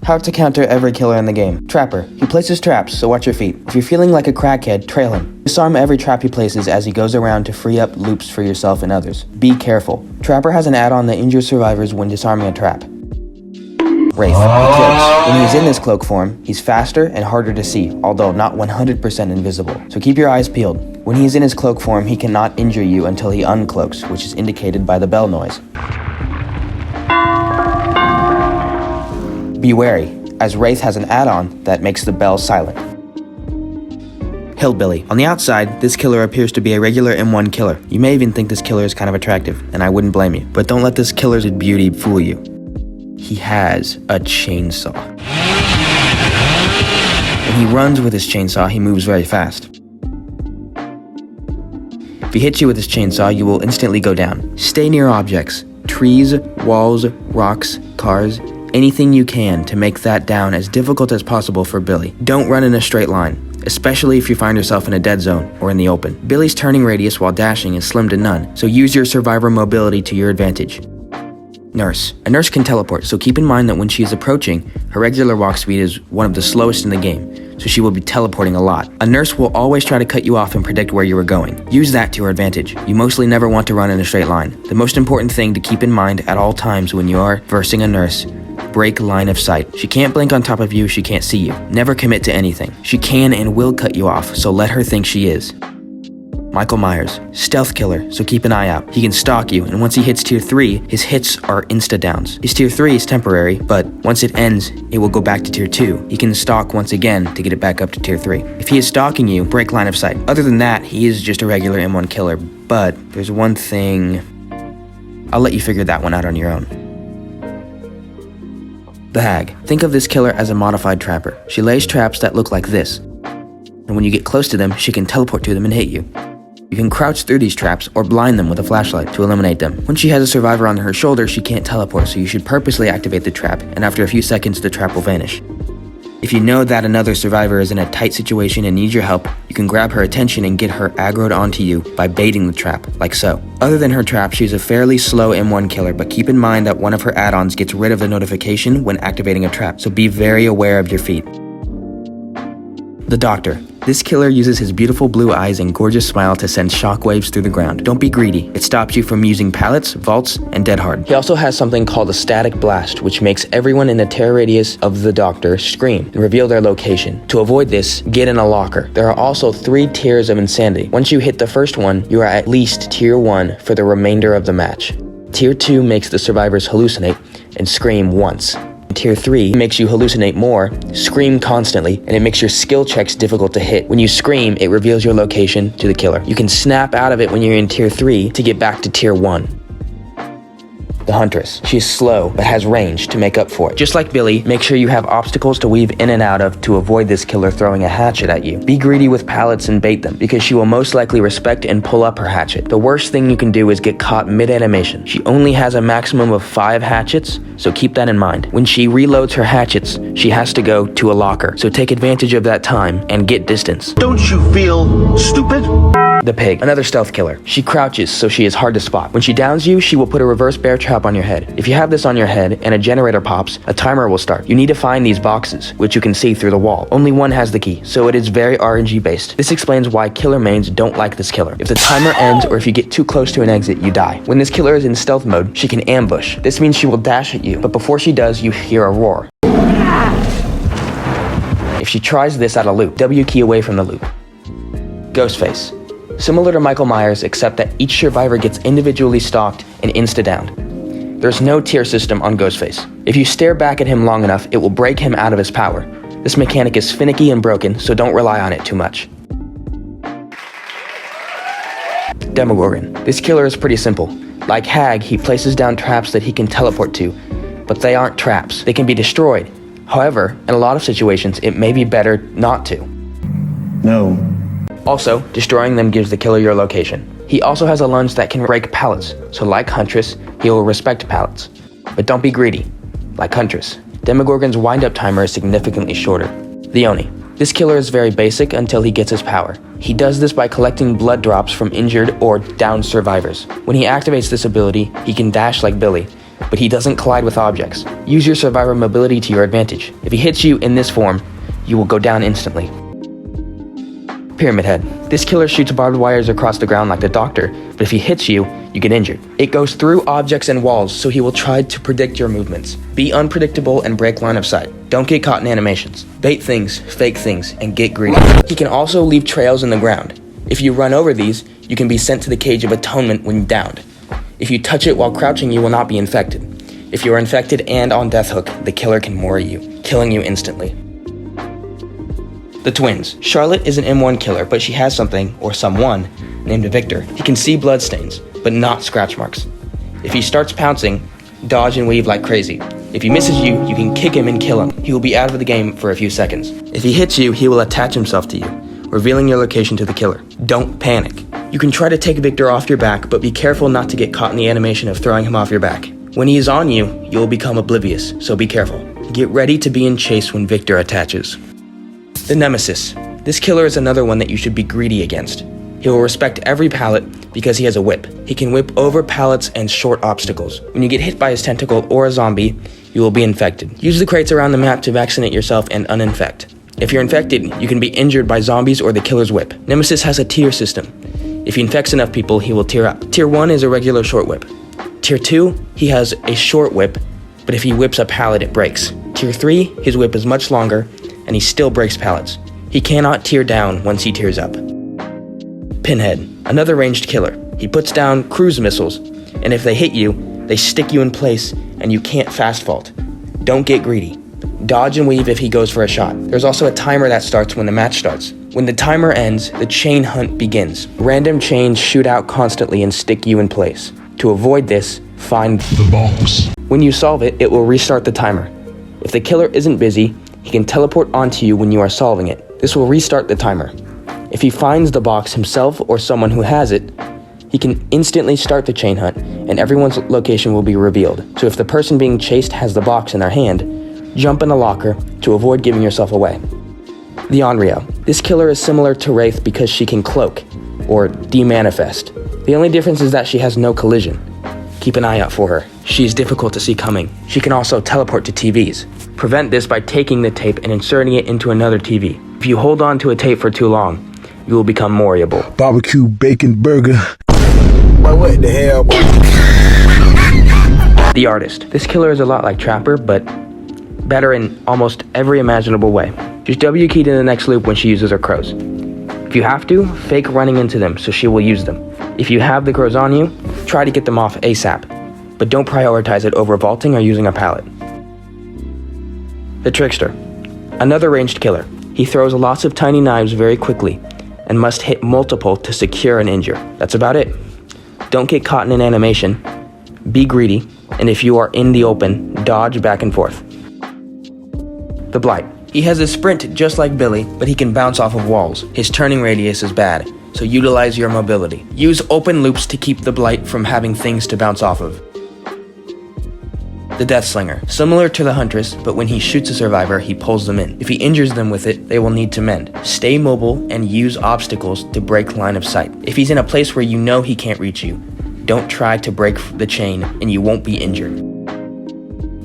How to counter every killer in the game. Trapper. He places traps, so watch your feet. If you're feeling like a crackhead, trail him. Disarm every trap he places as he goes around to free up loops for yourself and others. Be careful. Trapper has an add-on that injures survivors when disarming a trap. Wraith. He cloaks. When he's in this cloak form, he's faster and harder to see, although not 100% invisible. So keep your eyes peeled. When he's in his cloak form, he cannot injure you until he uncloaks, which is indicated by the bell noise. Be wary, as Wraith has an add-on that makes the bell silent. Hillbilly. On the outside, this killer appears to be a regular M1 killer. You may even think this killer is kind of attractive, and I wouldn't blame you. But don't let this killer's beauty fool you. He has a chainsaw. When he runs with his chainsaw, he moves very fast. If he hits you with his chainsaw, you will instantly go down. Stay near objects, trees, walls, rocks, cars, anything you can to make that down as difficult as possible for Billy. Don't run in a straight line, especially if you find yourself in a dead zone or in the open. Billy's turning radius while dashing is slim to none, so use your survivor mobility to your advantage. Nurse. A nurse can teleport, so keep in mind that when she is approaching, her regular walk speed is one of the slowest in the game, so she will be teleporting a lot. A nurse will always try to cut you off and predict where you are going. Use that to your advantage. You mostly never want to run in a straight line. The most important thing to keep in mind at all times when you are versing a nurse: break line of sight. She can't blink on top of you, she can't see you. Never commit to anything. She can and will cut you off, so let her think she is. Michael Myers. Stealth killer, so keep an eye out. He can stalk you, and once he hits tier 3, his hits are insta-downs. His tier 3 is temporary, but once it ends, it will go back to tier 2. He can stalk once again to get it back up to tier 3. If he is stalking you, break line of sight. Other than that, he is just a regular M1 killer, but there's one thing. I'll let you figure that one out on your own. The Hag. Think of this killer as a modified trapper. She lays traps that look like this, and when you get close to them, she can teleport to them and hit you. You can crouch through these traps or blind them with a flashlight to eliminate them. When she has a survivor on her shoulder, she can't teleport, so you should purposely activate the trap, and after a few seconds, the trap will vanish. If you know that another survivor is in a tight situation and needs your help, you can grab her attention and get her aggroed onto you by baiting the trap, like so. Other than her trap, she's a fairly slow M1 killer, but keep in mind that one of her add-ons gets rid of the notification when activating a trap, so be very aware of your feet. The Doctor. This killer uses his beautiful blue eyes and gorgeous smile to send shockwaves through the ground. Don't be greedy. It stops you from using pallets, vaults, and dead hard. He also has something called a static blast, which makes everyone in the terror radius of the Doctor scream and reveal their location. To avoid this, get in a locker. There are also 3 tiers of insanity. Once you hit the first one, you are at least tier 1 for the remainder of the match. Tier 2 makes the survivors hallucinate and scream once. Tier 3 makes you hallucinate more, scream constantly, and it makes your skill checks difficult to hit. When you scream, it reveals your location to the killer. You can snap out of it when you're in tier 3 to get back to tier 1. The Huntress. She is slow, but has range to make up for it. Just like Billy, make sure you have obstacles to weave in and out of to avoid this killer throwing a hatchet at you. Be greedy with pallets and bait them, because she will most likely respect and pull up her hatchet. The worst thing you can do is get caught mid-animation. She only has a maximum of 5 hatchets, so keep that in mind. When she reloads her hatchets, she has to go to a locker, so take advantage of that time and get distance. Don't you feel stupid? The Pig. Another stealth killer. She crouches, so she is hard to spot. When she downs you, she will put a reverse bear trap on your head. If you have this on your head and a generator pops, a timer will start. You need to find these boxes, which you can see through the wall. Only one has the key, so it is very RNG based. This explains why killer mains don't like this killer. If the timer ends or if you get too close to an exit, you die. When this killer is in stealth mode, she can ambush. This means she will dash at you, but before she does, you hear a roar. If she tries this at a loop, W key away from the loop. Ghostface. Similar to Michael Myers, except that each survivor gets individually stalked and insta-downed. There's no tier system on Ghostface. If you stare back at him long enough, it will break him out of his power. This mechanic is finicky and broken, so don't rely on it too much. Demogorgon. This killer is pretty simple. Like Hag, he places down traps that he can teleport to, but they aren't traps. They can be destroyed. However, in a lot of situations, it may be better not to. No. Also, destroying them gives the killer your location. He also has a lunge that can break pallets, so like Huntress, he will respect pallets. But don't be greedy. Like Huntress, Demogorgon's wind-up timer is significantly shorter. The Oni. This killer is very basic until he gets his power. He does this by collecting blood drops from injured or downed survivors. When he activates this ability, he can dash like Billy, but he doesn't collide with objects. Use your survivor mobility to your advantage. If he hits you in this form, you will go down instantly. Pyramid Head. This killer shoots barbed wires across the ground like the Doctor, but if he hits you, you get injured. It goes through objects and walls, so he will try to predict your movements. Be unpredictable and break line of sight. Don't get caught in animations. Bait things, fake things, and get greedy. He can also leave trails in the ground. If you run over these, you can be sent to the Cage of Atonement when downed. If you touch it while crouching, you will not be infected. If you are infected and on death hook, the killer can mori you, killing you instantly. The twins. Charlotte is an M1 killer, but she has something, or someone, named Victor. He can see bloodstains, but not scratch marks. If he starts pouncing, dodge and weave like crazy. If he misses you, you can kick him and kill him. He will be out of the game for a few seconds. If he hits you, he will attach himself to you, revealing your location to the killer. Don't panic. You can try to take Victor off your back, but be careful not to get caught in the animation of throwing him off your back. When he is on you, you will become oblivious, so be careful. Get ready to be in chase when Victor attaches. The Nemesis. This killer is another one that you should be greedy against. He will respect every pallet because he has a whip. He can whip over pallets and short obstacles. When you get hit by his tentacle or a zombie, you will be infected. Use the crates around the map to vaccinate yourself and uninfect. If you're infected, you can be injured by zombies or the killer's whip. Nemesis has a tier system. If he infects enough people, he will tier up. Tier 1 is a regular short whip. Tier 2, he has a short whip, but if he whips a pallet, it breaks. Tier 3, his whip is much longer, and he still breaks pallets. He cannot tear down once he tears up. Pinhead, another ranged killer. He puts down cruise missiles, and if they hit you, they stick you in place, and you can't fast vault. Don't get greedy. Dodge and weave if he goes for a shot. There's also a timer that starts when the match starts. When the timer ends, the chain hunt begins. Random chains shoot out constantly and stick you in place. To avoid this, find the box. When you solve it, it will restart the timer. If the killer isn't busy, he can teleport onto you when you are solving it. This will restart the timer. If he finds the box himself or someone who has it, he can instantly start the chain hunt, and everyone's location will be revealed. So if the person being chased has the box in their hand, jump in a locker to avoid giving yourself away. The Onryo. This killer is similar to Wraith because she can cloak, or demanifest. The only difference is that she has no collision. Keep an eye out for her. She is difficult to see coming. She can also teleport to TVs. Prevent this by taking the tape and inserting it into another TV. If you hold on to a tape for too long, you will become moriable. Barbecue bacon burger. Boy, what the hell, boy? The Artist. This killer is a lot like Trapper, but better in almost every imaginable way. Just W key to the next loop when she uses her crows. If you have to, fake running into them so she will use them. If you have the crows on you, try to get them off ASAP, but don't prioritize it over vaulting or using a pallet. The Trickster. Another ranged killer. He throws lots of tiny knives very quickly and must hit multiple to secure and injure. That's about it. Don't get caught in an animation, be greedy, and if you are in the open, dodge back and forth. The Blight. He has a sprint just like Billy, but he can bounce off of walls. His turning radius is bad, so utilize your mobility. Use open loops to keep the Blight from having things to bounce off of. The Death Slinger. Similar to the Huntress, but when he shoots a survivor, he pulls them in. If he injures them with it, they will need to mend. Stay mobile and use obstacles to break line of sight. If he's in a place where you know he can't reach you, don't try to break the chain and you won't be injured.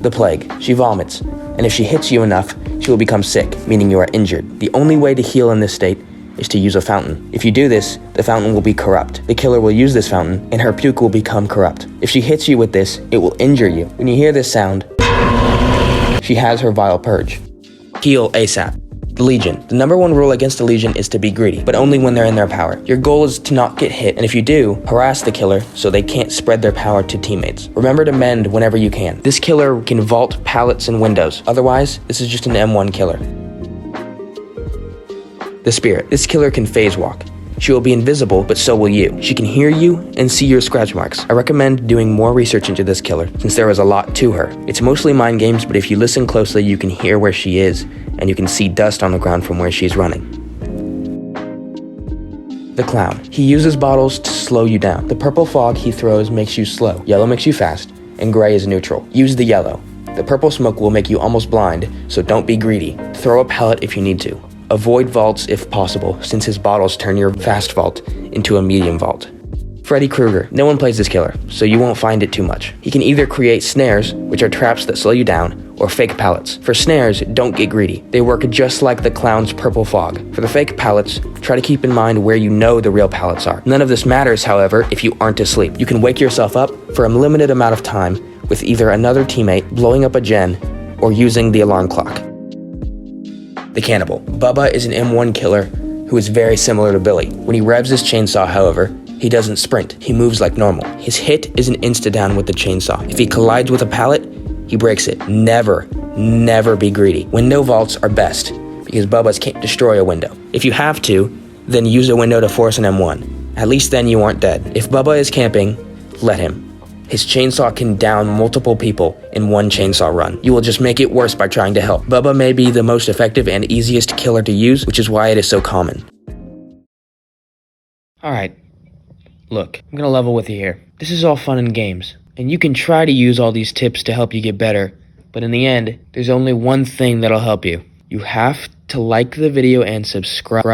The Plague. She vomits, and if she hits you enough, she will become sick, meaning you are injured. The only way to heal in this state is to use a fountain. If you do this, the fountain will be corrupt. The killer will use this fountain, and her puke will become corrupt. If she hits you with this, it will injure you. When you hear this sound, she has her vile purge. Heal ASAP. The Legion. The number one rule against the Legion is to be greedy, but only when they're in their power. Your goal is to not get hit, and if you do, harass the killer so they can't spread their power to teammates. Remember to mend whenever you can. This killer can vault pallets and windows. Otherwise, this is just an M1 killer. The Spirit. This killer can phase walk. She will be invisible, but so will you. She can hear you and see your scratch marks. I recommend doing more research into this killer, since there is a lot to her. It's mostly mind games, but if you listen closely, you can hear where she is, and you can see dust on the ground from where she's running. The Clown. He uses bottles to slow you down. The purple fog he throws makes you slow. Yellow makes you fast, and gray is neutral. Use the yellow. The purple smoke will make you almost blind, so don't be greedy. Throw a pellet if you need to. Avoid vaults if possible, since his bottles turn your fast vault into a medium vault. Freddy Krueger. No one plays this killer, so you won't find it too much. He can either create snares, which are traps that slow you down, or fake pallets. For snares, don't get greedy. They work just like the clown's purple fog. For the fake pallets, try to keep in mind where you know the real pallets are. None of this matters, however, if you aren't asleep. You can wake yourself up for a limited amount of time with either another teammate, blowing up a gen, or using the alarm clock. The Cannibal. Bubba is an M1 killer who is very similar to Billy. When he revs his chainsaw, however, he doesn't sprint. He moves like normal. His hit is an insta-down with the chainsaw. If he collides with a pallet, he breaks it. Never be greedy. Window vaults are best, because Bubba's can't destroy a window. If you have to, then use a window to force an M1. At least then you aren't dead. If Bubba is camping, let him. His chainsaw can down multiple people in one chainsaw run. You will just make it worse by trying to help. Bubba may be the most effective and easiest killer to use, which is why it is so common. Alright, look, I'm gonna level with you here. This is all fun and games, and you can try to use all these tips to help you get better, but in the end, there's only one thing that'll help you. You have to like the video and subscribe.